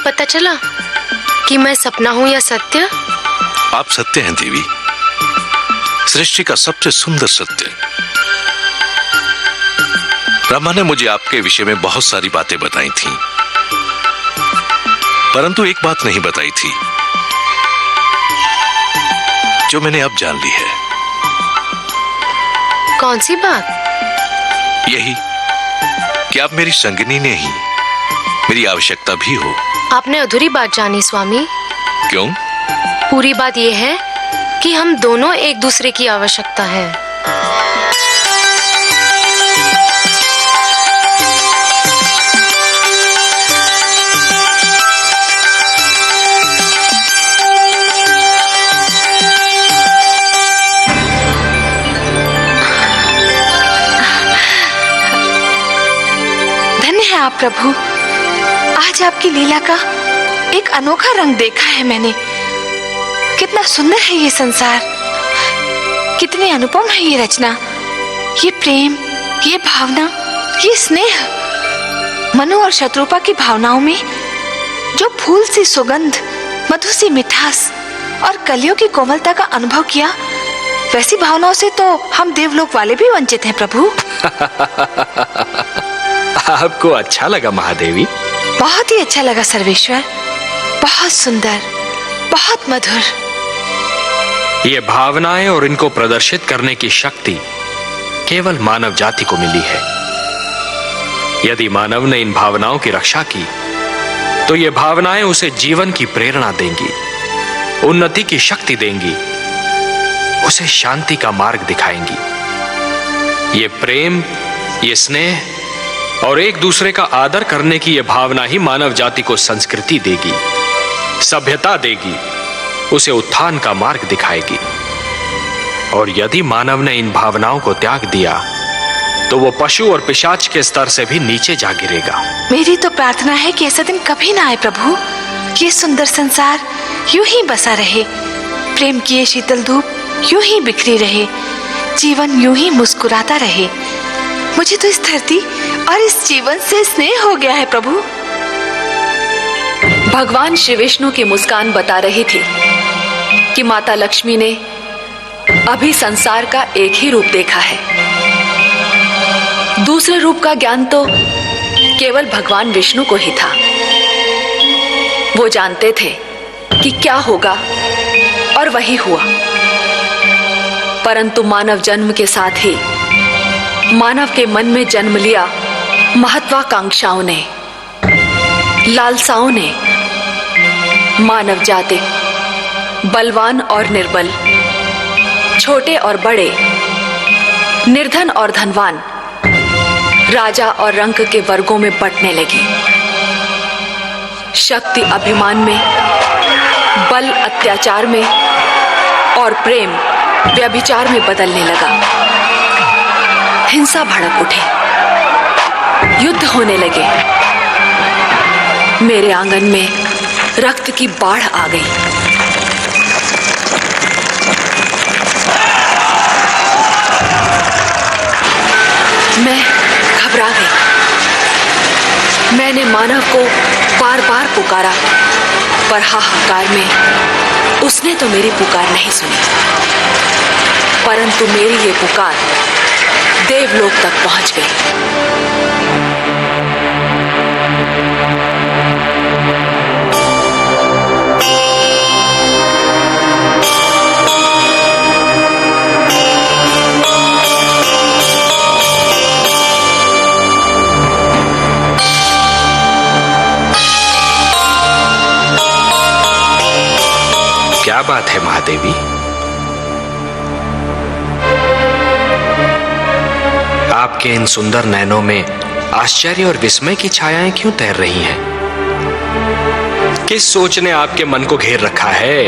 पता चला कि मैं सपना हूं या सत्य? आप सत्य हैं देवी, सृष्टि का सबसे सुंदर सत्य। ब्रह्मा ने मुझे आपके विषय में बहुत सारी बातें बताई थीं, परंतु एक बात नहीं बताई थी जो मैंने अब जान ली है। कौन सी बात? यही कि आप मेरी संगिनी नहीं, मेरी आवश्यकता भी हो। आपने अधूरी बात जानी स्वामी। क्यों? पूरी बात यह है कि हम दोनों एक दूसरे की आवश्यकता है। धन्य है आप प्रभु, आज आपकी लीला का एक अनोखा रंग देखा है मैंने। कितना सुंदर है ये संसार, कितनी अनुपम है ये रचना, ये प्रेम, ये भावना, ये स्नेह। मनु और शत्रुपा की भावनाओं में जो फूल सी सुगंध, मधु सी मिठास और कलियों की कोमलता का अनुभव किया, वैसी भावनाओं से तो हम देवलोक वाले भी वंचित हैं प्रभु। आपको अच्छा लगा महादेवी? बहुत ही अच्छा लगा सर्वेश्वर, बहुत सुंदर, बहुत मधुर। ये भावनाएं और इनको प्रदर्शित करने की शक्ति केवल मानव जाति को मिली है। यदि मानव ने इन भावनाओं की रक्षा की तो ये भावनाएं उसे जीवन की प्रेरणा देंगी, उन्नति की शक्ति देंगी, उसे शांति का मार्ग दिखाएंगी। ये प्रेम, ये स्नेह और एक दूसरे का आदर करने की यह भावना ही मानव जाति को संस्कृति देगी, सभ्यता देगी, उसे उत्थान का मार्ग दिखाएगी। और यदि मानव ने इन भावनाओं को त्याग दिया तो वो पशु और पिशाच के स्तर से भी नीचे जा गिरेगा। मेरी तो प्रार्थना है कि ऐसा दिन कभी ना आए प्रभु। ये सुंदर संसार यूं ही बसा रहे, प्रेम की ये शीतल धूप यूं ही बिखरी रहे, जीवन यूं ही मुस्कुराता रहे। मुझे तो इस धरती और इस जीवन से स्नेह हो गया है प्रभु। भगवान श्री विष्णु की मुस्कान बता रही थी कि माता लक्ष्मी ने अभी संसार का एक ही रूप देखा है। दूसरे रूप का ज्ञान तो केवल भगवान विष्णु को ही था। वो जानते थे कि क्या होगा और वही हुआ। परंतु मानव जन्म के साथ ही मानव के मन में जन्म लिया महत्वाकांक्षाओं ने, लालसाओं ने। मानव जाति बलवान और निर्बल, छोटे और बड़े, निर्धन और धनवान, राजा और रंक के वर्गों में बंटने लगी। शक्ति अभिमान में, बल अत्याचार में और प्रेम व्यभिचार में बदलने लगा। हिंसा भड़क उठे, युद्ध होने लगे। मेरे आंगन में रक्त की बाढ़ आ गई। मैं घबरा गई। मैंने मानव को बार बार पुकारा, पर हाहाकार में उसने तो मेरी पुकार नहीं सुनी। परंतु मेरी ये पुकार देवलोक तक पहुंच गई। क्या बात है महादेवी? आपके इन सुंदर नैनों में आश्चर्य और विस्मय की छायाएं क्यों तैर रही हैं? किस सोच ने आपके मन को घेर रखा है?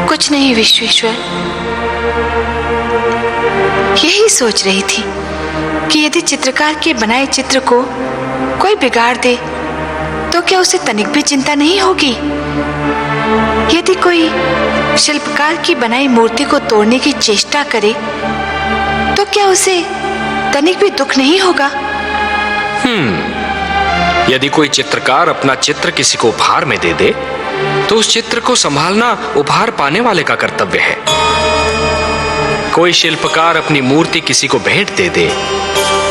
कुछ नहीं विश्वेश्वर, यही सोच रही थी कि यदि चित्रकार के बनाए चित्र को कोई बिगाड़ दे तो क्या उसे तनिक भी चिंता नहीं होगी? यदि कोई शिल्पकार की बनाई मूर्ति को तोड़ने की चेष्टा करे तो क्या उसे तनिक भी दुख नहीं होगा? यदि कोई चित्रकार अपना चित्र किसी को उपहार में दे दे तो उस चित्र को संभालना उपहार पाने वाले का कर्तव्य है। कोई शिल्पकार अपनी मूर्ति किसी को भेंट दे दे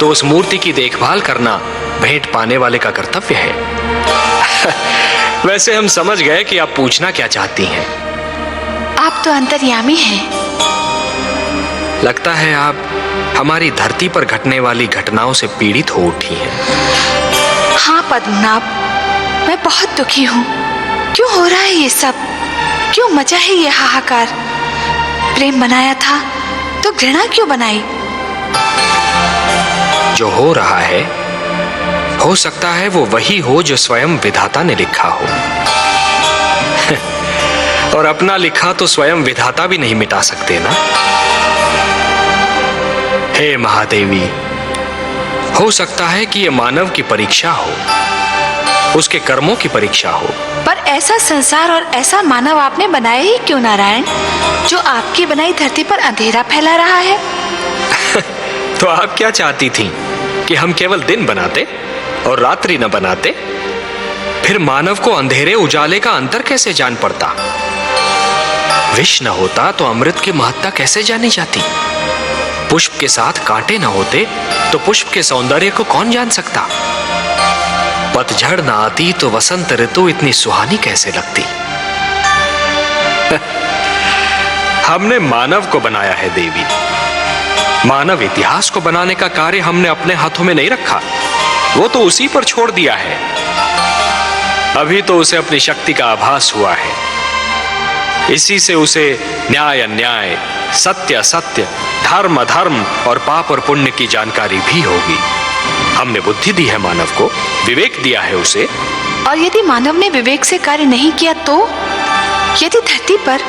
तो उस मूर्ति की देखभाल करना भेंट पाने वाले का कर्तव्य है। वैसे हम समझ गए कि आप पूछना क्या चाहती हैं। आप तो अंतर्यामी हैं। लगता है आप हमारी धरती पर घटने वाली घटनाओं से पीड़ित हो उठी हैं। हाँ पद्मनाभ, मैं बहुत दुखी हूँ। क्यों हो रहा है ये सब? क्यों मचा है ये हाहाकार? प्रेम बनाया था तो घृणा क्यों बनाई? जो हो रहा है हो सकता है वो वही हो जो स्वयं विधाता ने लिखा हो। और अपना लिखा तो स्वयं विधाता भी नहीं मिटा सकते ना। हे महादेवी, हो सकता है कि ये मानव की परीक्षा हो, उसके कर्मों की परीक्षा हो। पर ऐसा संसार और ऐसा मानव आपने बनाया ही क्यों नारायण, जो आपकी बनाई धरती पर अंधेरा फैला रहा है? तो आप क्या चाहती थीं कि हम केवल दिन बनाते और रात्रि न बनाते? फिर मानव को अंधेरे उजाले का अंतर कैसे जान पड़ता? विष न होता तो अमृत की महत्ता कैसे जानी जाती? पुष्प के साथ कांटे न होते तो पुष्प के सौंदर्य को कौन जान सकता? पतझड़ न आती तो वसंत ऋतु इतनी सुहानी कैसे लगती? हमने मानव को बनाया है देवी। मानव इतिहास को बनाने का कार्य हमने अपने हाथों में नहीं रखा, वो तो उसी पर छोड़ दिया है। अभी तो उसे अपनी शक्ति का आभास हुआ है। इसी से उसे न्याय अन्याय, सत्य असत्य, धर्म अधर्म और पाप और पुण्य की जानकारी भी होगी। हमने बुद्धि दी है मानव को, विवेक दिया है उसे। और यदि मानव ने विवेक से कार्य नहीं किया तो? यदि धरती पर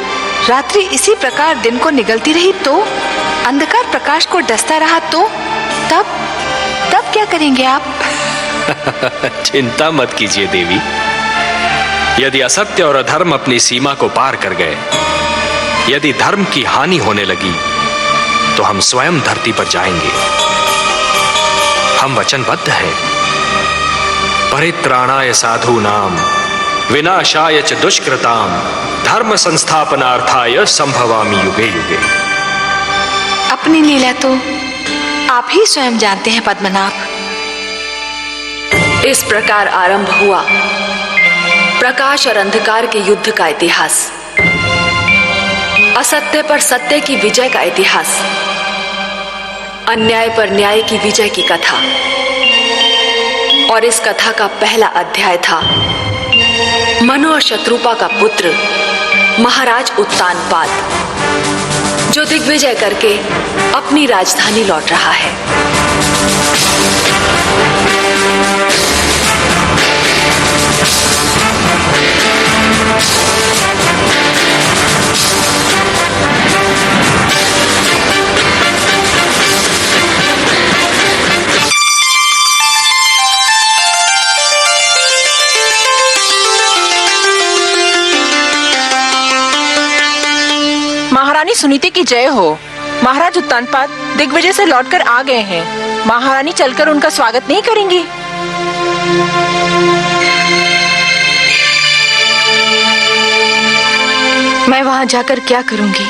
रात्रि इसी प्रकार दिन को निगलती रही तो? अंधकार प्रकाश को डसता रहा तो? तब क्या करेंगे आप? चिंता मत कीजिए देवी। यदि असत्य और अधर्म अपनी सीमा को पार कर गए, यदि धर्म की हानि होने लगी, तो हम स्वयं धरती पर जाएंगे। हम वचनबद्ध हैं। परित्राणाय साधूनाम विनाशाय च दुष्कृताम धर्म संस्थापनार्थाय संभवामि युगे युगे। अपनी लीला तो आप ही स्वयं जानते हैं पद्मनाभ। इस प्रकार आरंभ हुआ प्रकाश और अंधकार के युद्ध का इतिहास, असत्य पर सत्य की विजय का इतिहास, अन्याय पर न्याय की विजय की कथा। और इस कथा का पहला अध्याय था मनु और शत्रुपा का पुत्र महाराज उत्तानपाद, जो दिग्विजय करके अपनी राजधानी लौट रहा है। महारानी सुनीति की जय हो। महाराज उत्तानपाद दिग्विजय से लौटकर आ गए हैं। महारानी चलकर उनका स्वागत नहीं करेंगी? मैं वहां जाकर क्या करूंगी?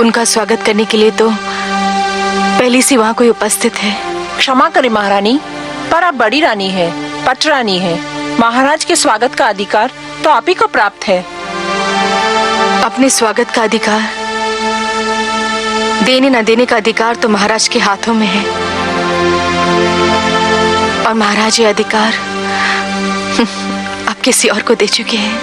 उनका स्वागत करने के लिए तो पहले से वहां कोई उपस्थित है। क्षमा करें महारानी, पर आप बड़ी रानी हैं, पट रानी हैं। महाराज के स्वागत का अधिकार तो आप ही को प्राप्त है। अपने स्वागत का अधिकार, देने न देने का अधिकार तो महाराज के हाथों में है। और महाराज ये अधिकार अब किसी और को दे चुके हैं।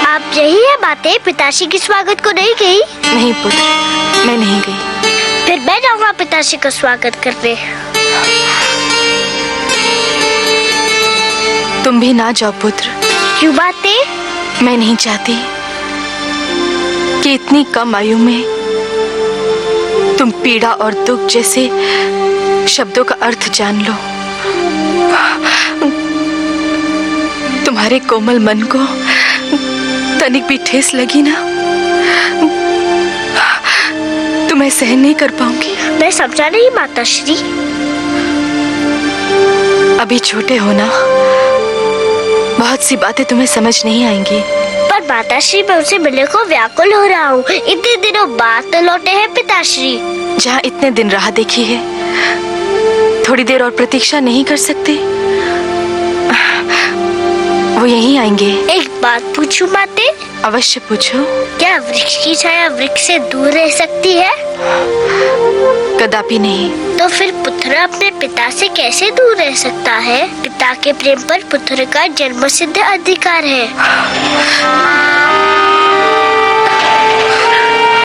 आप यही है बातें पिताश्री के स्वागत को नहीं गई? नहीं पुत्र, मैं नहीं गई। फिर मैं जाऊंगा पिताश्री का स्वागत करने। तुम भी ना जाओ पुत्र। क्यों बातें? मैं नहीं चाहती कि इतनी कम आयु में तुम पीड़ा और दुख जैसे शब्दों का अर्थ जान लो। तुम्हारे कोमल मन को तनिक भी ठेस लगी ना, तो मैं सहन नहीं कर पाऊंगी। मैं समझा नहीं माताश्री। अभी छोटे हो ना, बहुत सी बातें तुम्हें समझ नहीं आएंगी। पर माताश्री, मैं उनसे मिलने को व्याकुल हो रहा हूँ। इतने दिनों बाद तो लौटे हैं पिताश्री। जहाँ इतने दिन राह देखी है, थोड़ी देर और प्रतीक्षा नहीं कर सकते? वो यहीं आएंगे। एक बात पूछूं माते? अवश्य पूछो। क्या वृक्ष की छाया वृक्ष से दूर रह सकती है? कदापि नहीं। तो फिर पुत्र अपने पिता से कैसे दूर रह सकता है? पिता के प्रेम पर पुत्र का जन्मसिद्ध अधिकार है।